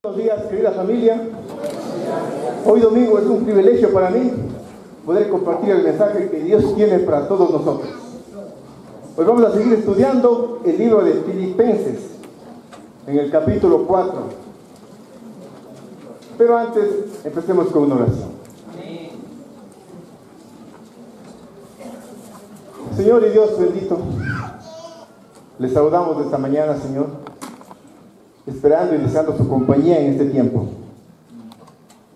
Buenos días, querida familia. Hoy domingo es un privilegio para mí poder compartir el mensaje que Dios tiene para todos nosotros. Hoy vamos a seguir estudiando el libro de Filipenses en el capítulo 4. Pero antes, empecemos con una oración. Señor y Dios bendito, les saludamos esta mañana, Señor, esperando y deseando su compañía en este tiempo.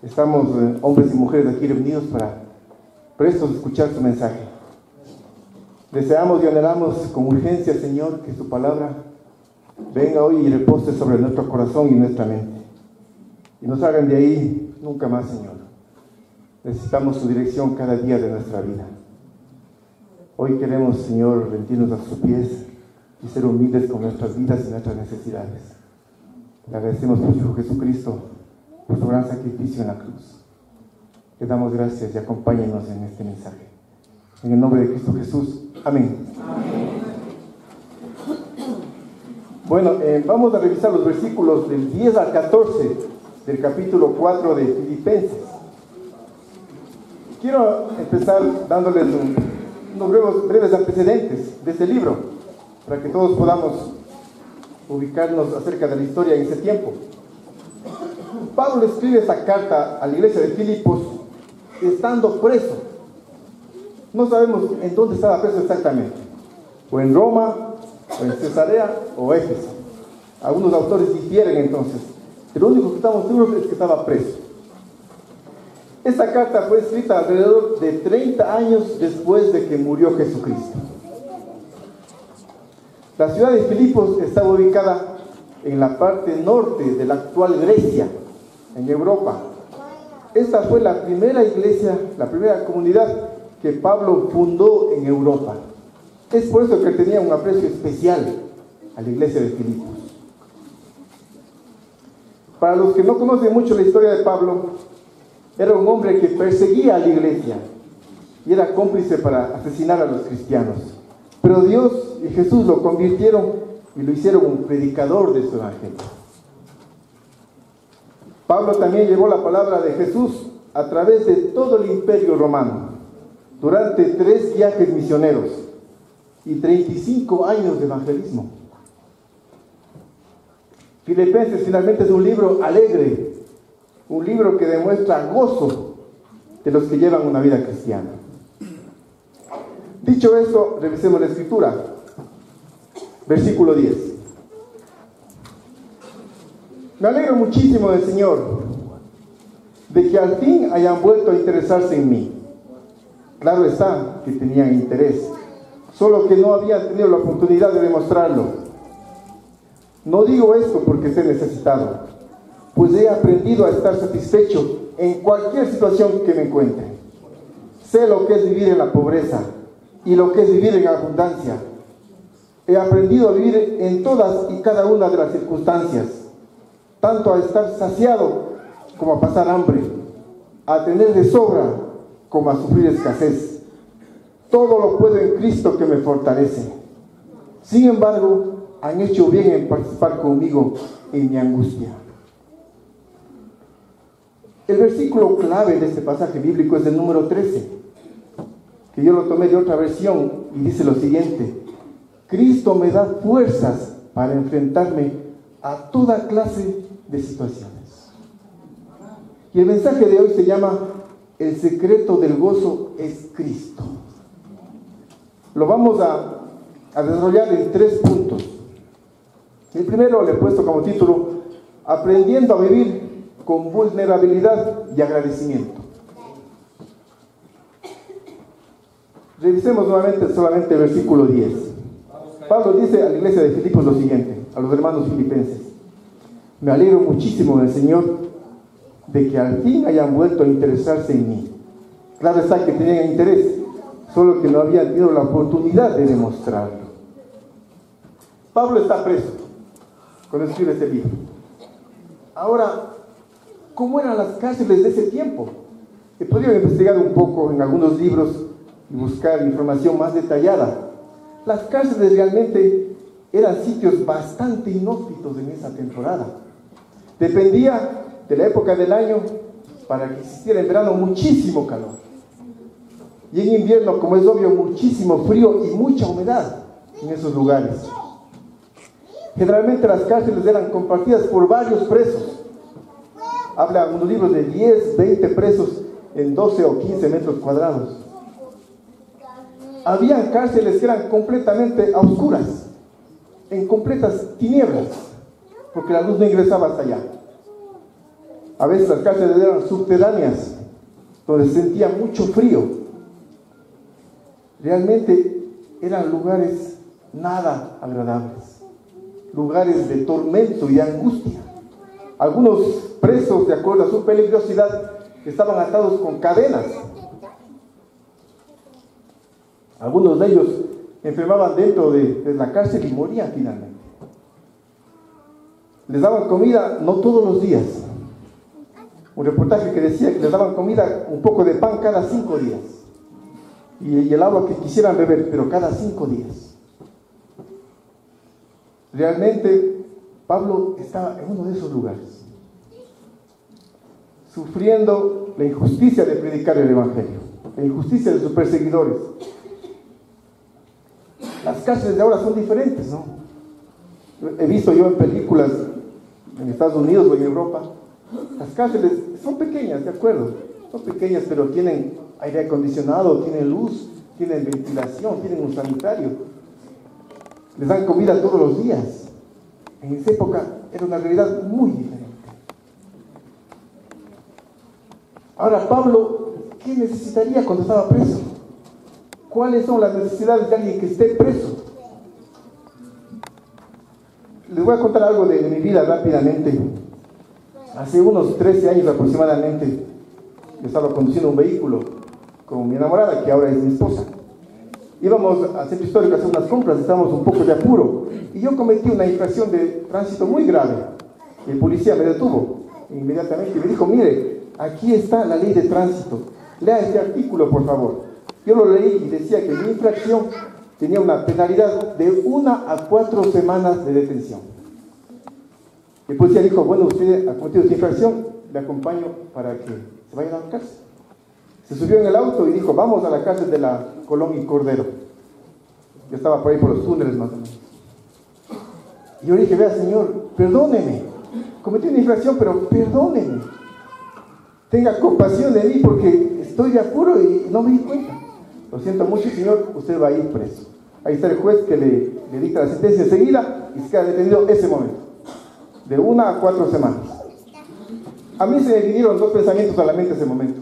Estamos hombres y mujeres aquí reunidos para prestos a escuchar su mensaje. Deseamos y anhelamos con urgencia, Señor, que su palabra venga hoy y repose sobre nuestro corazón y nuestra mente, y nos hagan de ahí nunca más, Señor. Necesitamos su dirección cada día de nuestra vida. Hoy queremos, Señor, rendirnos a sus pies y ser humildes con nuestras vidas y nuestras necesidades. Le agradecemos por su Hijo Jesucristo, por su gran sacrificio en la cruz. Le damos gracias y acompáñenos en este mensaje. En el nombre de Cristo Jesús. Amén. Amén. Bueno, vamos a revisar los versículos del 10 al 14 del capítulo 4 de Filipenses. Quiero empezar dándoles unos breves antecedentes de este libro, para que todos podamos ubicarnos acerca de la historia en ese tiempo. Pablo escribe esta carta a la iglesia de Filipos estando preso. No sabemos en dónde estaba preso exactamente, o en Roma, o en Cesarea, o Éfeso. Algunos autores difieren entonces. Lo único que estamos seguros es que estaba preso. Esta carta fue escrita alrededor de 30 años después de que murió Jesucristo. La ciudad de Filipos estaba ubicada en la parte norte de la actual Grecia, en Europa. Esta fue la primera iglesia, la primera comunidad que Pablo fundó en Europa. Es por eso que tenía un aprecio especial a la iglesia de Filipos. Para los que no conocen mucho la historia de Pablo, era un hombre que perseguía a la iglesia y era cómplice para asesinar a los cristianos. Pero Dios y Jesús lo convirtieron y lo hicieron un predicador de su evangelio. Pablo también llevó la palabra de Jesús a través de todo el imperio romano, durante 3 viajes misioneros y 35 años de evangelismo. Filipenses finalmente es un libro alegre, un libro que demuestra gozo de los que llevan una vida cristiana. Dicho esto, revisemos la escritura. Versículo 10. Me alegro muchísimo del Señor, de que al fin hayan vuelto a interesarse en mí. Claro está que tenían interés, solo que no habían tenido la oportunidad de demostrarlo. No digo esto porque esté necesitado, pues he aprendido a estar satisfecho en cualquier situación que me encuentre. Sé lo que es vivir en la pobreza y lo que es vivir en abundancia. He aprendido a vivir en todas y cada una de las circunstancias, tanto a estar saciado como a pasar hambre, a tener de sobra como a sufrir escasez. Todo lo puedo en Cristo que me fortalece. Sin embargo, han hecho bien en participar conmigo en mi angustia. El versículo clave de este pasaje bíblico es el número 13, que yo lo tomé de otra versión y dice lo siguiente: Cristo me da fuerzas para enfrentarme a toda clase de situaciones. Y el mensaje de hoy se llama El secreto del gozo es Cristo. Lo vamos a desarrollar en 3 puntos. El primero le he puesto como título Aprendiendo a vivir con vulnerabilidad y agradecimiento. Revisemos nuevamente solamente el versículo 10. Pablo dice a la iglesia de Filipos lo siguiente, a los hermanos filipenses: me alegro muchísimo del Señor de que al fin hayan vuelto a interesarse en mí. Claro está que tenían interés, solo que no habían tenido la oportunidad de demostrarlo. Pablo está preso cuando escribe este libro. Ahora, ¿cómo eran las cárceles de ese tiempo? He podido investigar un poco en algunos libros y buscar información más detallada. Las cárceles realmente eran sitios bastante inhóspitos en esa temporada. Dependía de la época del año para que existiera en verano muchísimo calor. Y en invierno, como es obvio, muchísimo frío y mucha humedad en esos lugares. Generalmente las cárceles eran compartidas por varios presos. Habla unos libros de 10, 20 presos en 12 o 15 metros cuadrados. Habían cárceles que eran completamente a oscuras, en completas tinieblas, porque la luz no ingresaba hasta allá. A veces las cárceles eran subterráneas, donde se sentía mucho frío. Realmente eran lugares nada agradables, lugares de tormento y de angustia. Algunos presos, de acuerdo a su peligrosidad, estaban atados con cadenas. Algunos de ellos enfermaban dentro de la cárcel y morían finalmente. Les daban comida no todos los días. Un reportaje que decía que les daban comida, un poco de pan cada 5 días. Y el agua que quisieran beber, pero cada 5 días. Realmente, Pablo estaba en uno de esos lugares, sufriendo la injusticia de predicar el Evangelio, la injusticia de sus perseguidores. Las cárceles de ahora son diferentes, ¿no? He visto yo en películas en Estados Unidos o en Europa, las cárceles son pequeñas, de acuerdo, son pequeñas, pero tienen aire acondicionado, tienen luz, tienen ventilación, tienen un sanitario, les dan comida todos los días. En esa época era una realidad muy diferente. Ahora, Pablo, ¿qué necesitaría cuando estaba preso? ¿Cuáles son las necesidades de alguien que esté preso? Les voy a contar algo de mi vida rápidamente. Hace unos 13 años aproximadamente, yo estaba conduciendo un vehículo con mi enamorada, que ahora es mi esposa. Íbamos al centro histórico a hacer unas compras, estábamos un poco de apuro, y yo cometí una infracción de tránsito muy grave. El policía me detuvo inmediatamente y me dijo: mire, aquí está la ley de tránsito, lea este artículo, por favor. Yo lo leí y decía que mi infracción tenía una penalidad de 1 a 4 semanas de detención. El policía dijo: bueno, usted ha cometido esta infracción, le acompaño para que se vaya a la cárcel. Se subió en el auto y dijo: vamos a la cárcel de la Colón y Cordero. Yo estaba por ahí por los túneles más o menos. Y yo le dije: vea, señor, perdóneme, cometí una infracción, pero perdóneme, tenga compasión de mí porque estoy de apuro y no me di cuenta. Lo siento mucho, señor, usted va a ir preso. Ahí está el juez que le dicta la sentencia enseguida y se queda detenido ese momento, de 1 a 4 semanas. A mí se me vinieron 2 pensamientos a la mente ese momento,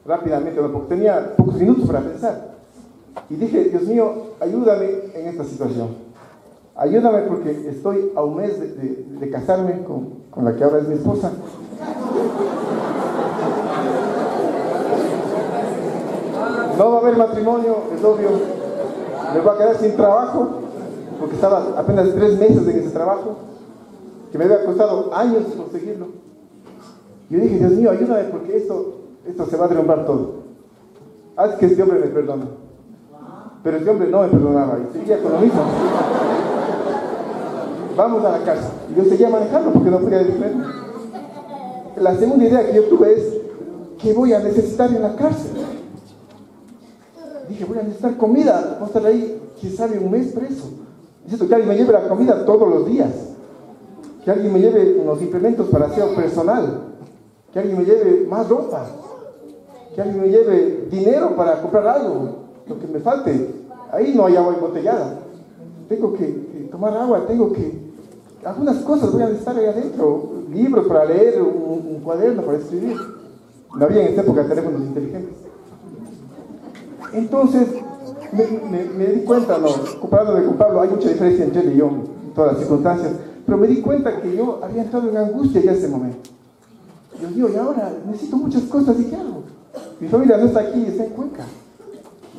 rápidamente, porque tenía pocos minutos para pensar. Y dije: Dios mío, ayúdame en esta situación. Ayúdame porque estoy a un mes de casarme con la que ahora es mi esposa. No va a haber matrimonio, es obvio. Me voy a quedar sin trabajo, porque estaba apenas 3 meses en ese trabajo, que me había costado años conseguirlo. Yo dije: Dios mío, ayúdame porque esto se va a derrumbar todo. Haz que este hombre me perdone. Pero este hombre no me perdonaba y seguía con lo mismo. Vamos a la casa. Y yo seguía manejando porque no podía defenderme. La segunda idea que yo tuve es: ¿qué voy a necesitar en la cárcel? Dije: voy a necesitar comida, voy a estar ahí, quién sabe, un mes preso. Necesito que alguien me lleve la comida todos los días, que alguien me lleve unos implementos para aseo personal, que alguien me lleve más ropa, que alguien me lleve dinero para comprar algo, lo que me falte. Ahí no hay agua embotellada, tengo que tomar agua, algunas cosas voy a necesitar ahí adentro, libros para leer, un cuaderno para escribir. No había en esta época teléfonos inteligentes. Entonces me di cuenta, no, comparándome con Pablo, hay mucha diferencia entre él y yo en todas las circunstancias, pero me di cuenta que yo había entrado en angustia ya en ese momento. Dios mío, y ahora necesito muchas cosas, ¿y qué hago? Mi familia no está aquí, está en Cuenca.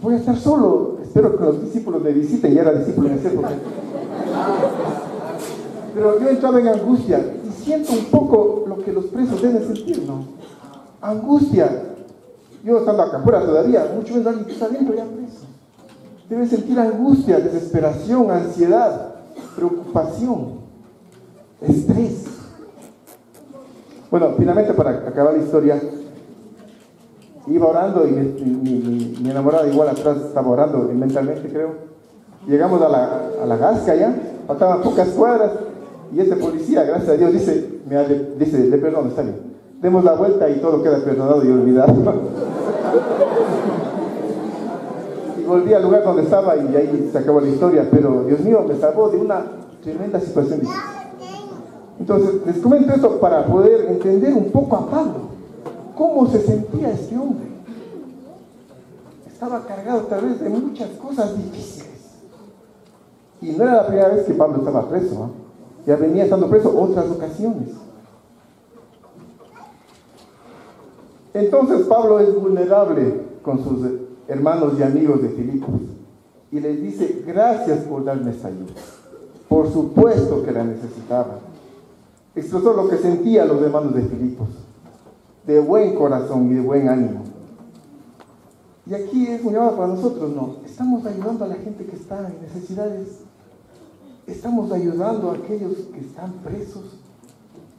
Voy a estar solo. Espero que los discípulos me visiten, ya era discípulo en esa época. Pero yo entraba en angustia y siento un poco lo que los presos deben sentir, ¿no? Angustia. Yo estando acá afuera todavía, mucho menos alguien que está dentro ya preso. Debe sentir angustia, desesperación, ansiedad, preocupación, estrés. Bueno, finalmente para acabar la historia, iba orando y mi enamorada igual atrás estaba orando mentalmente, creo. Llegamos a la Gasca ya, faltaban pocas cuadras y este policía, gracias a Dios, dice, le perdono, está bien. Demos la vuelta y todo queda perdonado y olvidado. Y volví al lugar donde estaba y ahí se acabó la historia, pero Dios mío, me salvó de una tremenda situación difícil. Entonces, les comento esto para poder entender un poco a Pablo. ¿Cómo se sentía este hombre? Estaba cargado tal vez de muchas cosas difíciles. Y no era la primera vez que Pablo estaba preso, ¿eh? Ya venía estando preso otras ocasiones. Entonces Pablo es vulnerable con sus hermanos y amigos de Filipos. Y les dice, gracias por darme esta ayuda. Por supuesto que la necesitaba. Expresó lo que sentía los hermanos de Filipos, de buen corazón y de buen ánimo. Y aquí es un llamado para nosotros, ¿no? Estamos ayudando a la gente que está en necesidades. Estamos ayudando a aquellos que están presos,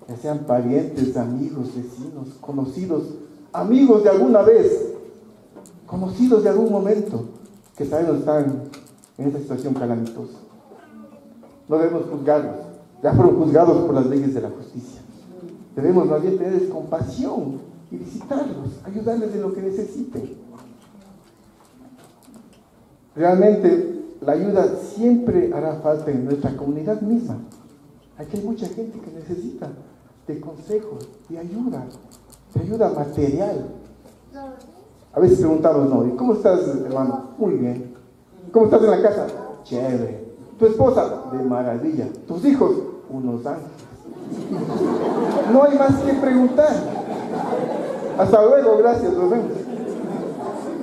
ya sean parientes, amigos, vecinos, conocidos, amigos de alguna vez, conocidos de algún momento, que sabemos están en esta situación calamitosa. No debemos juzgarlos, ya fueron juzgados por las leyes de la justicia. Debemos más bien tener compasión y visitarlos, ayudarles en lo que necesiten. Realmente la ayuda siempre hará falta en nuestra comunidad misma. Aquí hay mucha gente que necesita de consejos, de ayuda material. A veces preguntamos, ¿no? ¿Y cómo estás, hermano? Muy bien. ¿Cómo estás en la casa? Chévere. ¿Tu esposa? De maravilla. ¿Tus hijos? Unos ángeles. No hay más que preguntar. Hasta luego, gracias, nos vemos.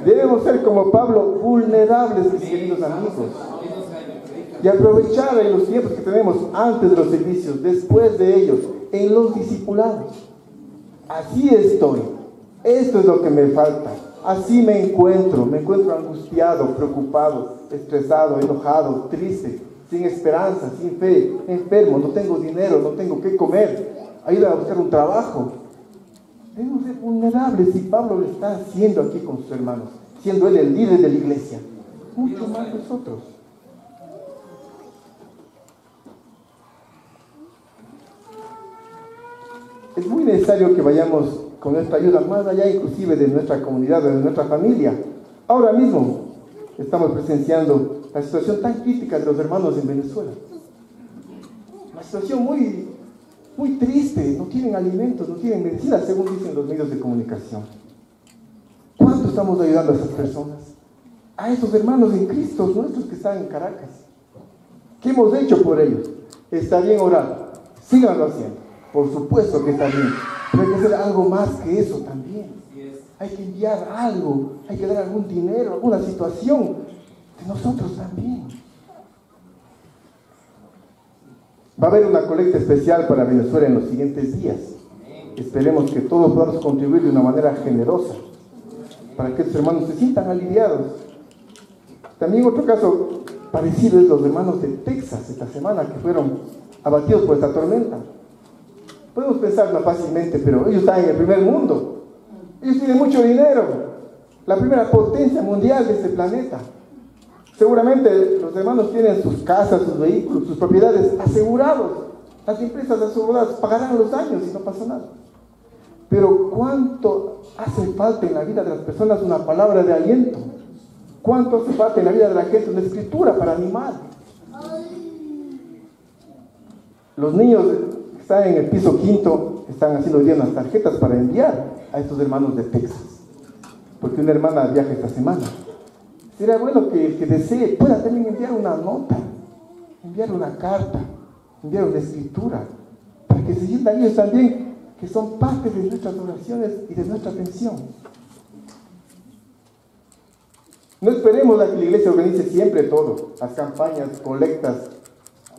Debemos ser como Pablo, vulnerables, mis queridos amigos, y aprovechar en los tiempos que tenemos antes de los servicios, después de ellos, en los discipulados. Así estoy, esto es lo que me falta, así me encuentro angustiado, preocupado, estresado, enojado, triste, sin esperanza, sin fe, enfermo, no tengo dinero, no tengo qué comer, ayuda a buscar un trabajo. Debemos ser vulnerables, y Pablo lo está haciendo aquí con sus hermanos, siendo él el líder de la iglesia, mucho más nosotros. Es muy necesario que vayamos con nuestra ayuda más allá inclusive de nuestra comunidad, de nuestra familia. Ahora mismo estamos presenciando la situación tan crítica de los hermanos en Venezuela. Una situación muy triste, no tienen alimentos, no tienen medicina, según dicen los medios de comunicación. ¿Cuánto estamos ayudando a esas personas? A esos hermanos en Cristo nuestros que están en Caracas. ¿Qué hemos hecho por ellos? Está bien orar, síganlo haciendo, por supuesto que está bien, pero hay que hacer algo más que eso también. Hay que enviar algo, hay que dar algún dinero, alguna situación de nosotros también. Va a haber una colecta especial para Venezuela en los siguientes días. Esperemos que todos podamos contribuir de una manera generosa para que estos hermanos se sientan aliviados. También otro caso parecido es los hermanos de Texas esta semana que fueron abatidos por esta tormenta. Podemos pensarlo fácilmente, pero ellos están en el primer mundo. Ellos tienen mucho dinero, la primera potencia mundial de este planeta. Seguramente los hermanos tienen sus casas, sus vehículos, sus propiedades asegurados. Las empresas aseguradas pagarán los daños y no pasa nada. Pero ¿cuánto hace falta en la vida de las personas una palabra de aliento? ¿Cuánto hace falta en la vida de la gente una escritura para animar? Los niños que están en el piso quinto están haciendo hoy día unas tarjetas para enviar a estos hermanos de Texas, porque una hermana viaja esta semana. Sería bueno que el que desee pueda también enviar una nota, enviar una carta, enviar una escritura, para que se sientan ellos también que son parte de nuestras oraciones y de nuestra atención. No esperemos a que la iglesia organice siempre todo, las campañas, colectas,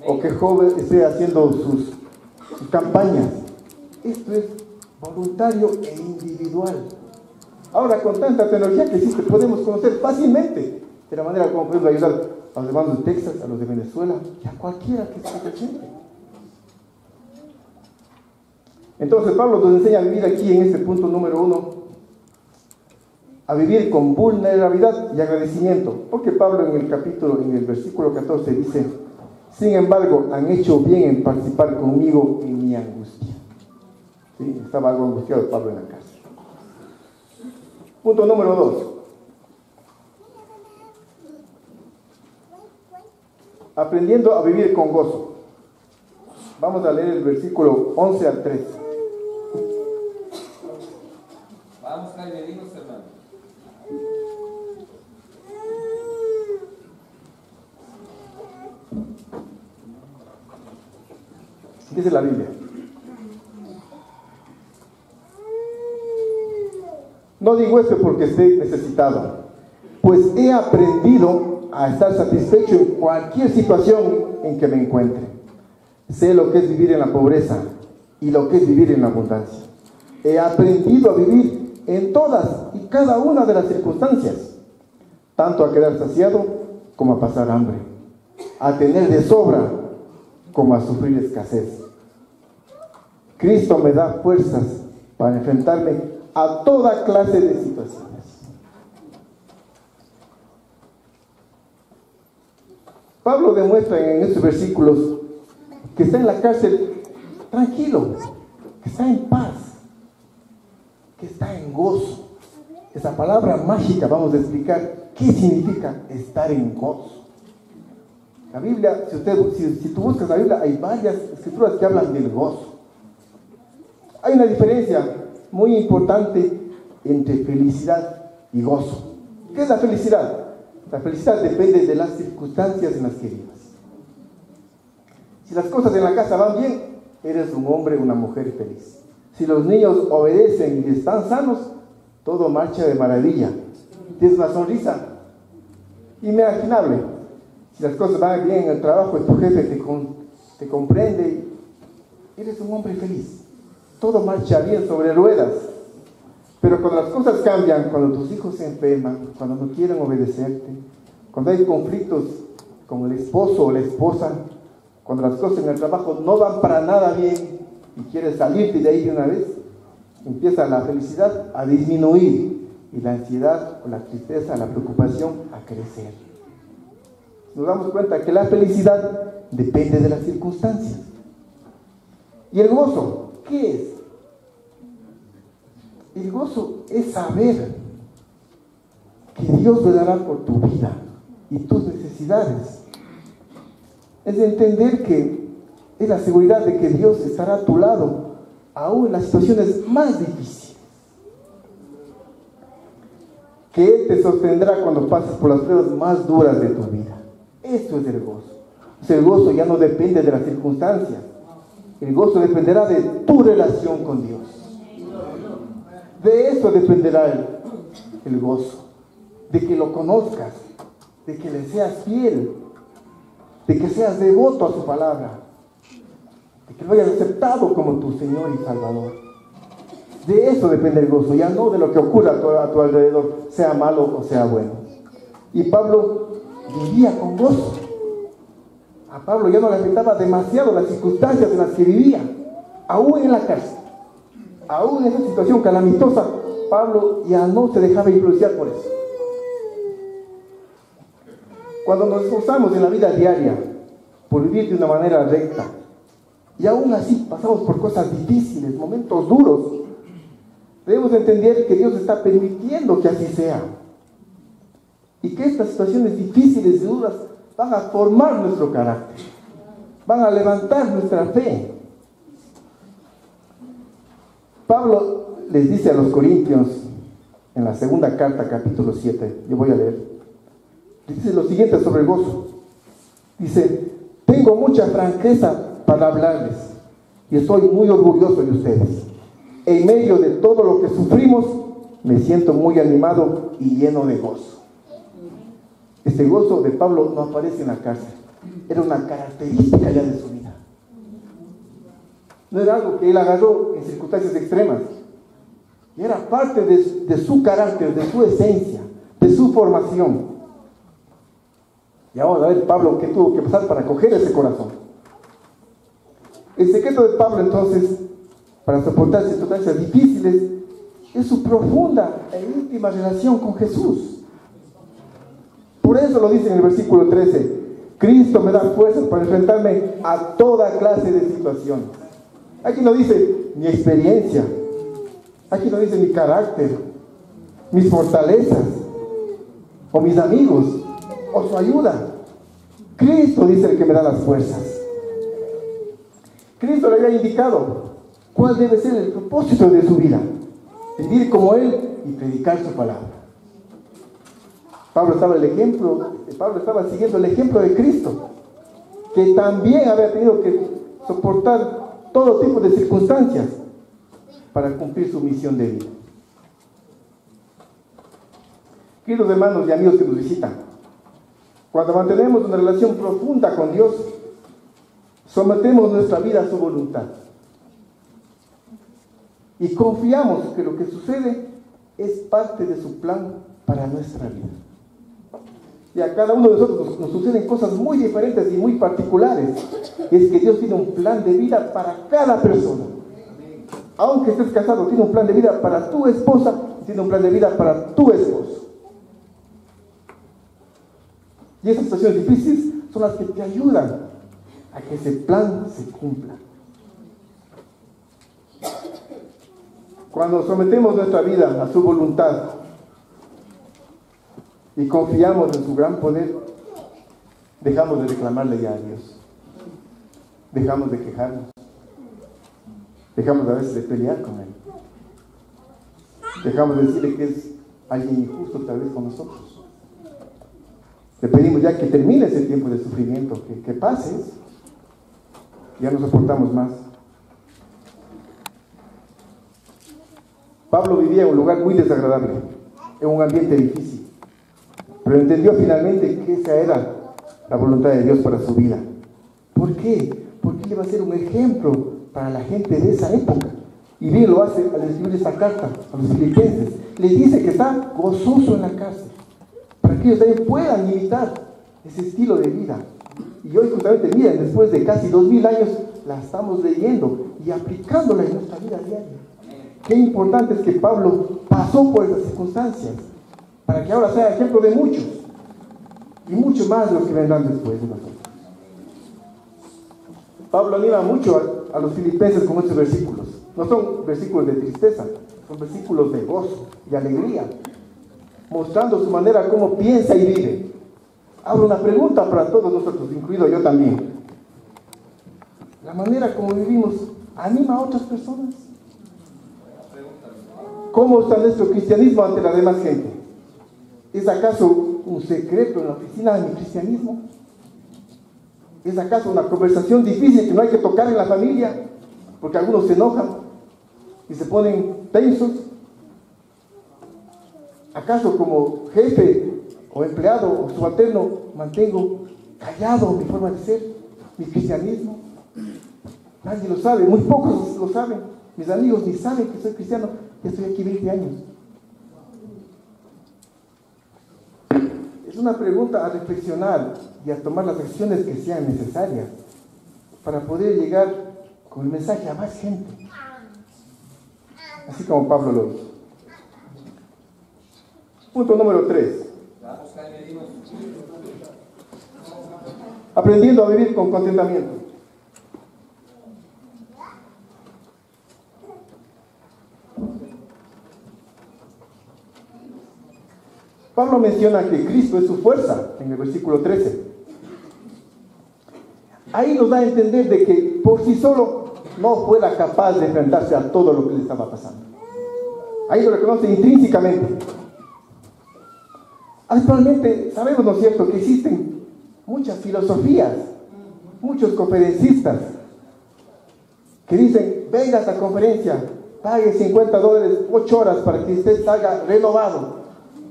o que joven esté haciendo sus campañas. Esto es voluntario e individual. Ahora, con tanta tecnología que existe, podemos conocer fácilmente de la manera como podemos ayudar a los hermanos de Texas, a los de Venezuela y a cualquiera que esté presente. Entonces Pablo nos enseña a vivir aquí en este punto número 1, a vivir con vulnerabilidad y agradecimiento, porque Pablo en el versículo 14 dice: sin embargo, han hecho bien en participar conmigo en mi angustia. ¿Sí? Estaba algo angustiado Pablo en la cárcel. Punto número 2. Aprendiendo a vivir con gozo. Vamos a leer el versículo 11 al 13. Vamos, Jaime, dinos, hermano. Dice la Biblia: no digo esto porque esté necesitado, pues he aprendido a estar satisfecho en cualquier situación en que me encuentre. Sé lo que es vivir en la pobreza y lo que es vivir en la abundancia. He aprendido a vivir en todas y cada una de las circunstancias, tanto a quedar saciado como a pasar hambre, a tener de sobra como a sufrir escasez. Cristo me da fuerzas para enfrentarme a toda clase de situaciones. Pablo demuestra en estos versículos que está en la cárcel tranquilo, que está en paz, que está en gozo. Esa palabra mágica vamos a explicar qué significa estar en gozo. La Biblia, si tú buscas la Biblia, hay varias escrituras que hablan del gozo. Hay una diferencia muy importante entre felicidad y gozo. ¿Qué es la felicidad? La felicidad depende de las circunstancias en las que vivas. Si las cosas en la casa van bien, eres un hombre o una mujer feliz. Si los niños obedecen y están sanos, todo marcha de maravilla. Tienes una sonrisa inimaginable. Si las cosas van bien en el trabajo y tu jefe te comprende, eres un hombre feliz. Todo marcha bien sobre ruedas. Pero cuando las cosas cambian, cuando tus hijos se enferman, cuando no quieren obedecerte, cuando hay conflictos con el esposo o la esposa, cuando las cosas en el trabajo no van para nada bien y quieres salirte de ahí de una vez, empieza la felicidad a disminuir y la ansiedad o la tristeza, la preocupación a crecer. Nos damos cuenta que la felicidad depende de las circunstancias. ¿Y el gozo? ¿Qué es? El gozo es saber que Dios velará por tu vida y tus necesidades. Es entender que es la seguridad de que Dios estará a tu lado, aún en las situaciones más difíciles. Que Él te sostendrá cuando pases por las pruebas más duras de tu vida. Esto es el gozo. El gozo ya no depende de las circunstancias. El gozo dependerá de tu relación con Dios. De eso dependerá el gozo. De que lo conozcas, de que le seas fiel, de que seas devoto a su palabra, de que lo hayas aceptado como tu Señor y Salvador. De eso depende el gozo, ya no de lo que ocurra a tu alrededor, sea malo o sea bueno. Y Pablo vivía con gozo. A Pablo ya no le afectaba demasiado las circunstancias en las que vivía, aún en la cárcel, aún en esa situación calamitosa. Pablo ya no se dejaba influenciar por eso. Cuando nos esforzamos en la vida diaria por vivir de una manera recta, y aún así pasamos por cosas difíciles, momentos duros, debemos entender que Dios está permitiendo que así sea, y que estas situaciones difíciles y duras van a formar nuestro carácter, van a levantar nuestra fe. Pablo les dice a los Corintios en la segunda carta, capítulo 7, yo voy a leer, les dice lo siguiente sobre el gozo. Dice: tengo mucha franqueza para hablarles y estoy muy orgulloso de ustedes. En medio de todo lo que sufrimos, me siento muy animado y lleno de gozo. Este gozo de Pablo no aparece en la cárcel, era una característica ya de su vida. No era algo que él agarró en circunstancias extremas, era parte de su carácter, de su esencia, de su formación. Y vamos a ver Pablo qué tuvo que pasar para coger ese corazón. El secreto de Pablo entonces para soportar circunstancias difíciles es su profunda e íntima relación con Jesús. Por eso lo dice en el versículo 13: Cristo me da fuerzas para enfrentarme a toda clase de situaciones. Aquí no dice mi experiencia, aquí no dice mi carácter, mis fortalezas, o mis amigos, o su ayuda. Cristo dice el que me da las fuerzas. Cristo le había indicado cuál debe ser el propósito de su vida: vivir como Él y predicar su palabra. Pablo estaba siguiendo el ejemplo de Cristo, que también había tenido que soportar todo tipo de circunstancias para cumplir su misión de vida. Queridos hermanos y amigos que nos visitan, cuando mantenemos una relación profunda con Dios, sometemos nuestra vida a su voluntad y confiamos que lo que sucede es parte de su plan para nuestra vida. Y a cada uno de nosotros nos suceden cosas muy diferentes y muy particulares. Y es que Dios tiene un plan de vida para cada persona. Aunque estés casado, tiene un plan de vida para tu esposa, tiene un plan de vida para tu esposo. Y esas situaciones difíciles son las que te ayudan a que ese plan se cumpla. Cuando sometemos nuestra vida a su voluntad y confiamos en su gran poder, dejamos de reclamarle ya a Dios. Dejamos de quejarnos. Dejamos a veces de pelear con Él. Dejamos de decirle que es alguien injusto tal vez con nosotros. Le pedimos ya que termine ese tiempo de sufrimiento, que pase. Ya no soportamos más. Pablo vivía en un lugar muy desagradable, en un ambiente difícil, pero entendió finalmente que esa era la voluntad de Dios para su vida. ¿Por qué? Porque él iba a ser un ejemplo para la gente de esa época. Y bien lo hace al escribir esta carta a los filipenses. Les dice que está gozoso en la cárcel, para que ellos también puedan imitar ese estilo de vida. Y hoy justamente, miren, después de casi 2000 años, la estamos leyendo y aplicándola en nuestra vida diaria. Qué importante es que Pablo pasó por esas circunstancias, para que ahora sea ejemplo de muchos, y mucho más los que vendrán después de nosotros. Pablo anima mucho a los filipenses con estos versículos. No son versículos de tristeza, son versículos de gozo y alegría, mostrando su manera como piensa y vive. Hago una pregunta para todos nosotros, incluido yo también. ¿La manera como vivimos anima a otras personas? ¿Cómo está nuestro cristianismo ante la demás gente? ¿Es acaso un secreto en la oficina de mi cristianismo? ¿Es acaso una conversación difícil que no hay que tocar en la familia? Porque algunos se enojan y se ponen tensos. ¿Acaso como jefe o empleado o subalterno mantengo callado mi forma de ser, mi cristianismo? Nadie lo sabe, muy pocos lo saben. Mis amigos ni saben que soy cristiano. Ya estoy aquí 20 años. Es una pregunta a reflexionar y a tomar las acciones que sean necesarias para poder llegar con el mensaje a más gente, así como Pablo lo hizo. Punto número 3. Aprendiendo a vivir con contentamiento. Pablo menciona que Cristo es su fuerza en el versículo 13. Ahí nos da a entender de que por sí solo no fuera capaz de enfrentarse a todo lo que le estaba pasando. Ahí lo reconoce intrínsecamente. Actualmente sabemos, ¿no es cierto?, que existen muchas filosofías, muchos conferencistas que dicen: venga a esta conferencia, pague $50, 8 horas para que usted salga renovado,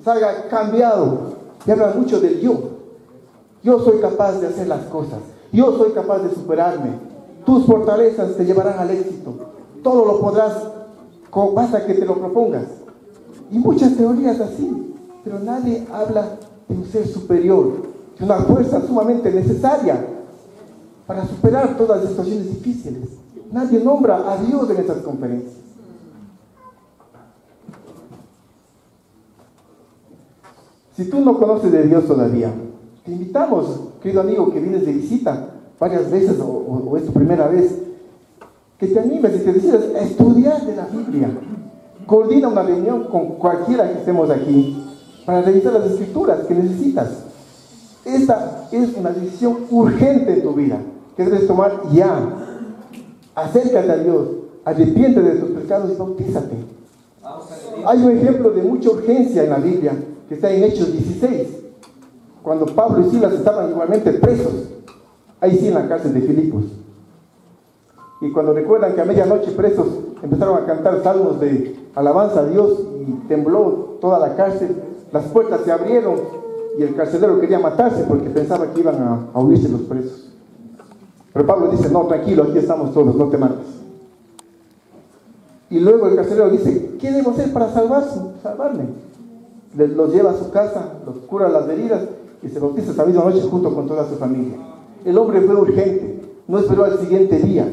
salga cambiado. Y hablan mucho del yo. Yo soy capaz de hacer las cosas. Yo soy capaz de superarme. Tus fortalezas te llevarán al éxito. Todo lo podrás, basta que te lo propongas. Y muchas teorías así. Pero nadie habla de un ser superior, de una fuerza sumamente necesaria para superar todas las situaciones difíciles. Nadie nombra a Dios en estas conferencias. Si tú no conoces de Dios todavía, te invitamos, querido amigo, que vienes de visita varias veces o es tu primera vez, que te animes y te decidas a estudiar de la Biblia. Coordina una reunión con cualquiera que estemos aquí para revisar las escrituras que necesitas. Esta es una decisión urgente en tu vida que debes tomar ya. Acércate a Dios, arrepiente de tus pecados y bautízate. Hay un ejemplo de mucha urgencia en la Biblia que está en Hechos 16, cuando Pablo y Silas estaban igualmente presos, ahí sí en la cárcel de Filipos. Y cuando recuerdan que a medianoche presos empezaron a cantar salmos de alabanza a Dios y tembló toda la cárcel, las puertas se abrieron y el carcelero quería matarse porque pensaba que iban a huirse los presos. Pero Pablo dice, no, tranquilo, aquí estamos todos, no te mates. Y luego el carcelero dice, ¿qué debo hacer para salvarme? Los lleva a su casa, los cura las heridas y se bautiza esa misma noche junto con toda su familia. El hombre fue urgente, no esperó al siguiente día,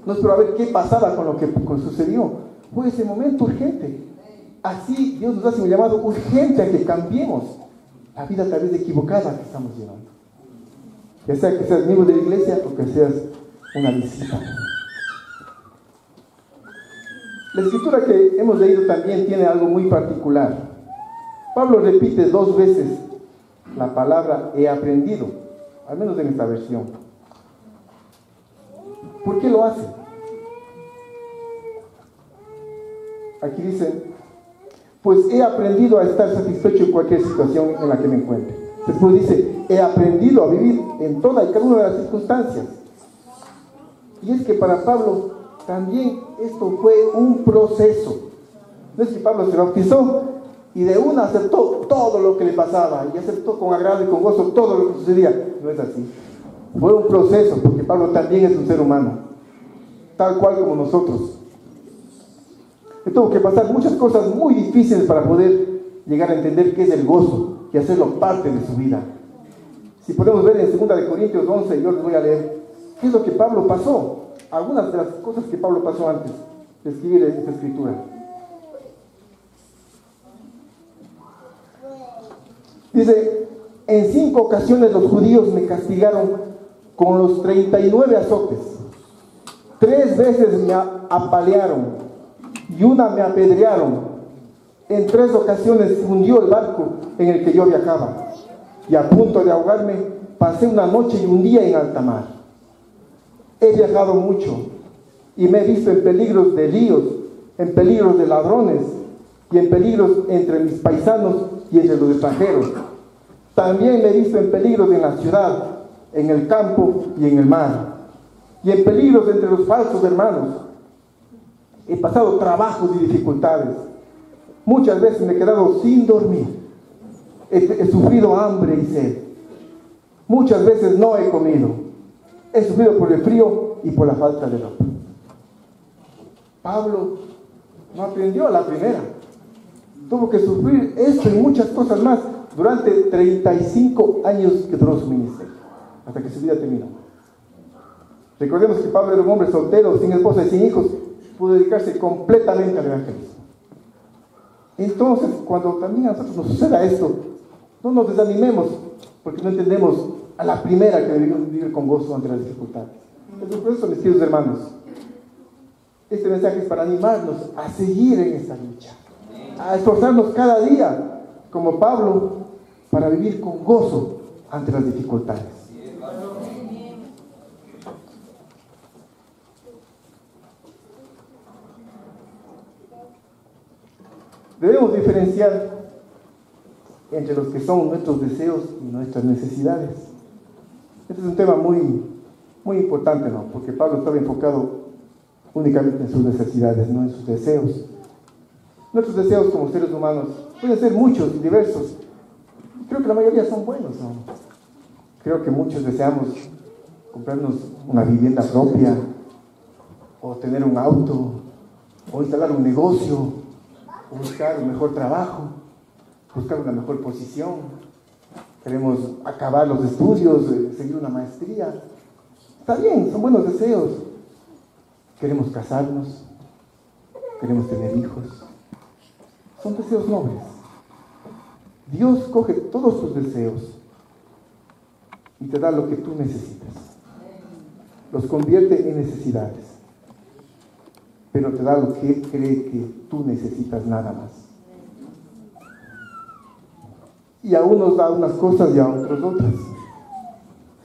no esperó a ver qué pasaba con lo que sucedió. Fue ese momento urgente. Así Dios nos hace un llamado urgente a que cambiemos la vida tal vez equivocada que estamos llevando. Ya sea que seas miembro de la iglesia o que seas una visita. La escritura que hemos leído también tiene algo muy particular. Pablo repite 2 veces la palabra he aprendido, al menos en esta versión. ¿Por qué lo hace? Aquí dice, pues he aprendido a estar satisfecho en cualquier situación en la que me encuentre. Después dice, he aprendido a vivir en toda y cada una de las circunstancias. Y es que para Pablo también esto fue un proceso. No es que Pablo se bautizó y de una aceptó todo lo que le pasaba y aceptó con agrado y con gozo todo lo que sucedía. No es así. Fue un proceso, porque Pablo también es un ser humano, tal cual como nosotros. Y tuvo que pasar muchas cosas muy difíciles para poder llegar a entender qué es el gozo y hacerlo parte de su vida. Si podemos ver en 2 Corintios 11, yo les voy a leer qué es lo que Pablo pasó, algunas de las cosas que Pablo pasó antes de escribir esta escritura. Dice, en 5 ocasiones los judíos me castigaron con los 39 azotes. 3 veces me apalearon y una me apedrearon. En 3 ocasiones se hundió el barco en el que yo viajaba y a punto de ahogarme pasé una noche y un día en alta mar. He viajado mucho y me he visto en peligros de líos, en peligros de ladrones y en peligros entre mis paisanos y entre los extranjeros. También me he visto en peligros en la ciudad, en el campo y en el mar, y en peligros entre los falsos hermanos. He pasado trabajos y dificultades. Muchas veces me he quedado sin dormir. He sufrido hambre y sed. Muchas veces no he comido. He sufrido por el frío y por la falta de ropa. Pablo no aprendió a la primera. Tuvo que sufrir esto y muchas cosas más durante 35 años que duró su ministerio, hasta que su vida terminó. Recordemos que Pablo era un hombre soltero, sin esposa y sin hijos, pudo dedicarse completamente al evangelismo. Entonces, cuando también a nosotros nos suceda esto, no nos desanimemos, porque no entendemos a la primera que debemos vivir con gozo ante las dificultades. Entonces, por eso, mis queridos hermanos, este mensaje es para animarnos a seguir en esta lucha, a esforzarnos cada día, como Pablo, para vivir con gozo ante las dificultades. Debemos diferenciar entre los que son nuestros deseos y nuestras necesidades. Este es un tema muy, muy importante, ¿no? Porque Pablo estaba enfocado únicamente en sus necesidades, no en sus deseos. Nuestros deseos como seres humanos pueden ser muchos y diversos. Creo que la mayoría son buenos, ¿no? Creo que muchos deseamos comprarnos una vivienda propia, o tener un auto, o instalar un negocio, o buscar un mejor trabajo, buscar una mejor posición. Queremos acabar los estudios, seguir una maestría. Está bien, son buenos deseos. queremos casarnos, queremos tener hijos. Son deseos nobles. Dios coge todos tus deseos y te da lo que tú necesitas. Los convierte en necesidades, pero te da lo que Él cree que tú necesitas nada más. Y a unos da unas cosas y a otros otras,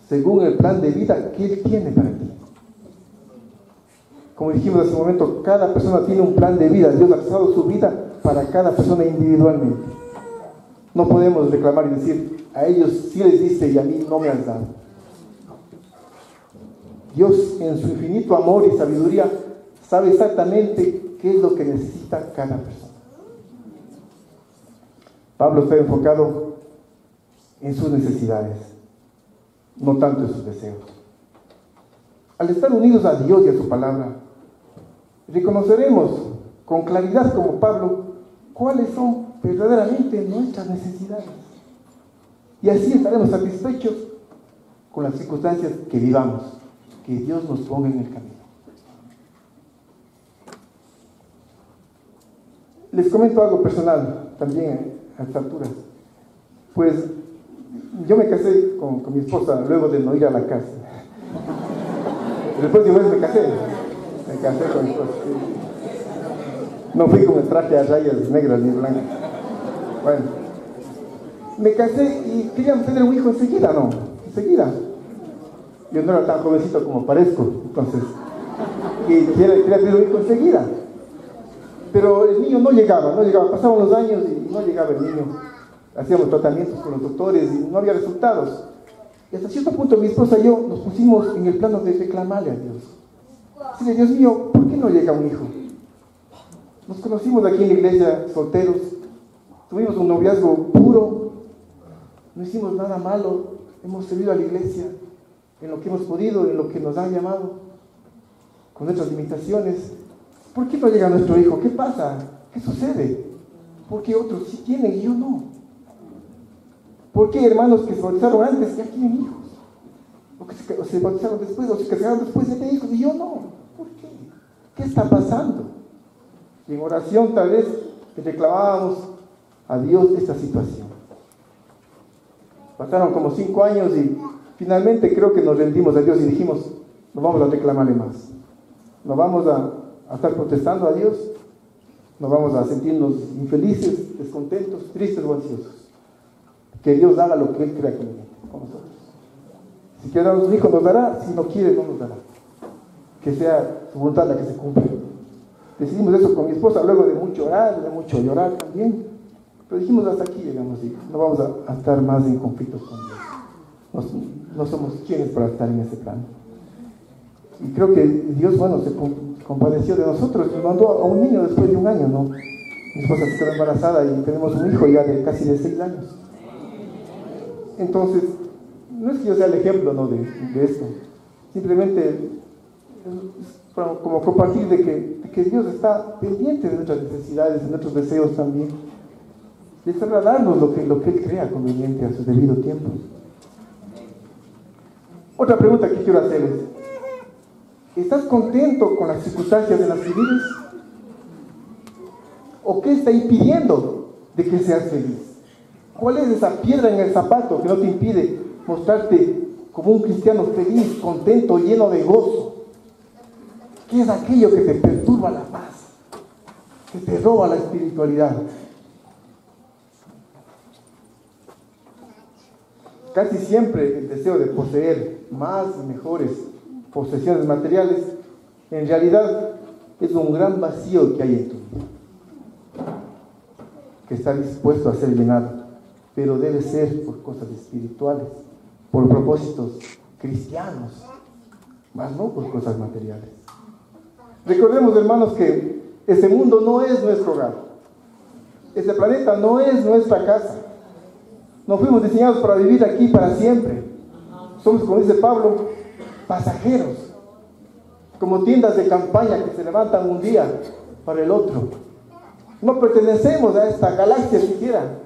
según el plan de vida que Él tiene para ti. Como dijimos hace un momento, cada persona tiene un plan de vida. Dios ha trazado su vida para cada persona individualmente. No podemos reclamar y decir, a ellos sí les diste y a mí no me has dado. Dios, en su infinito amor y sabiduría, sabe exactamente qué es lo que necesita cada persona. Pablo está enfocado en sus necesidades, no tanto en sus deseos. Al estar unidos a Dios y a su palabra, reconoceremos con claridad, como Pablo, cuáles son verdaderamente nuestras necesidades. Y así estaremos satisfechos con las circunstancias que vivamos, que Dios nos ponga en el camino. Les comento algo personal también a estas alturas. Pues yo me casé con mi esposa luego de no ir a la casa. Después de un mes me casé con mi esposa. No fui con el traje a rayas negras ni blancas. Bueno, me casé y queríamos tener un hijo enseguida, ¿no? Enseguida. Yo no era tan jovencito como parezco, entonces, y quería tener un hijo enseguida. Pero el niño no llegaba, pasaban los años y no llegaba el niño. Hacíamos tratamientos con los doctores y no había resultados. Y hasta cierto punto mi esposa y yo nos pusimos en el plano de reclamarle a Dios. Decirle, Dios mío, ¿por qué no llega un hijo? Nos conocimos aquí en la iglesia, solteros, tuvimos un noviazgo puro, no hicimos nada malo, hemos servido a la iglesia en lo que hemos podido, en lo que nos han llamado, con nuestras limitaciones. ¿Por qué no llega nuestro hijo? ¿Qué pasa? ¿Qué sucede? ¿Por qué otros sí tienen y yo no? ¿Por qué hermanos que se bautizaron antes ya tienen hijos? ¿O que se bautizaron después, o se casaron después ya tienen hijos y yo no? ¿Por qué? ¿Qué está pasando? Y en oración tal vez reclamábamos a Dios esta situación. Pasaron como 5 años y finalmente creo que nos rendimos a Dios y dijimos, no vamos a reclamarle más. No vamos a estar protestando a Dios, no vamos a sentirnos infelices, descontentos, tristes o ansiosos. Que Dios haga lo que Él crea conveniente con nosotros. Si quiere darnos un hijo nos dará, si no quiere no nos dará. Que sea su voluntad la que se cumpla. Decidimos eso con mi esposa luego de mucho orar, de mucho llorar también. Pero dijimos hasta aquí llegamos, hijos. No vamos a estar más en conflictos con Dios. No somos quienes para estar en ese plano. Y creo que Dios, bueno, se compadeció de nosotros, nos mandó a un niño después de 1 año, ¿no? Mi esposa se quedó embarazada y tenemos un hijo ya de casi de 6 años. Entonces, no es que yo sea el ejemplo, ¿no? de esto. Simplemente como compartir de que Dios está pendiente de nuestras necesidades, de nuestros deseos también. De saber darnos lo que Él crea conveniente a su debido tiempo. Otra pregunta que quiero hacerles. ¿Estás contento con las circunstancias de las que vives? ¿O qué está impidiendo de que seas feliz? ¿Cuál es esa piedra en el zapato que no te impide mostrarte como un cristiano feliz, contento, lleno de gozo? ¿Qué es aquello que te perturba la paz? Que te roba la espiritualidad. Casi siempre el deseo de poseer más y mejores posesiones materiales, en realidad es un gran vacío que hay en tu vida, que está dispuesto a ser llenado, pero debe ser por cosas espirituales, por propósitos cristianos, más no por cosas materiales. Recordemos, hermanos, que este mundo no es nuestro hogar, este planeta no es nuestra casa, no fuimos diseñados para vivir aquí para siempre. Somos, como dice Pablo, pasajeros, como tiendas de campaña que se levantan un día para el otro. No pertenecemos a esta galaxia siquiera.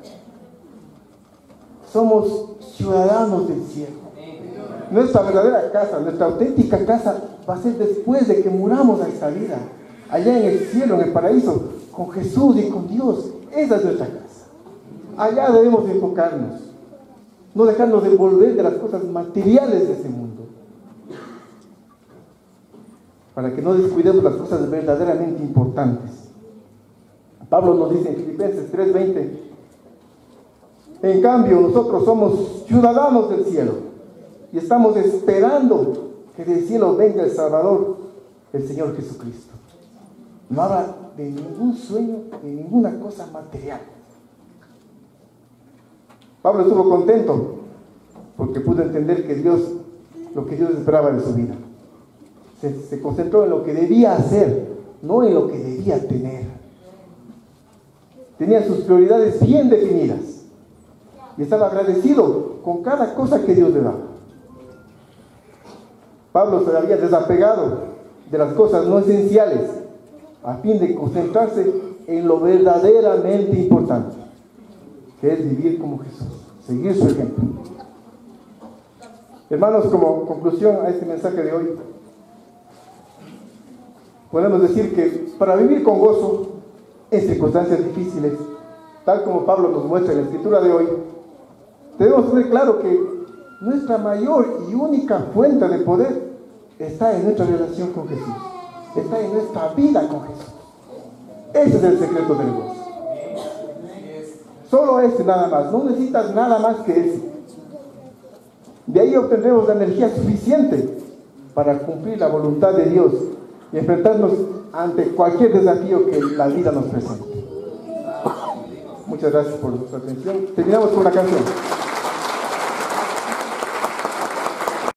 Somos ciudadanos del cielo. Nuestra verdadera casa, nuestra auténtica casa va a ser después de que muramos a esta vida, allá en el cielo, en el paraíso, con Jesús y con Dios. Esa es nuestra casa. Allá debemos enfocarnos, no dejarnos envolver de las cosas materiales de este mundo, para que no descuidemos las cosas verdaderamente importantes. Pablo nos dice en Filipenses 3:20, en cambio nosotros somos ciudadanos del cielo y estamos esperando que del cielo venga el Salvador, el Señor Jesucristo. No habla de ningún sueño, de ninguna cosa material. Pablo estuvo contento porque pudo entender que lo que Dios esperaba de su vida. Se concentró en lo que debía hacer, no en lo que debía tener. Tenía sus prioridades bien definidas y estaba agradecido con cada cosa que Dios le daba. Pablo se había desapegado de las cosas no esenciales a fin de concentrarse en lo verdaderamente importante, que es vivir como Jesús, seguir su ejemplo. Hermanos, como conclusión a este mensaje de hoy, podemos decir que para vivir con gozo en circunstancias difíciles, tal como Pablo nos muestra en la escritura de hoy, debemos tener claro que nuestra mayor y única fuente de poder está en nuestra relación con Jesús, está en nuestra vida con Jesús. Ese es el secreto del gozo. Solo ese nada más, no necesitas nada más que ese. De ahí obtendremos la energía suficiente para cumplir la voluntad de Dios y enfrentarnos ante cualquier desafío que la vida nos presente. Muchas gracias por su atención. Terminamos con una canción.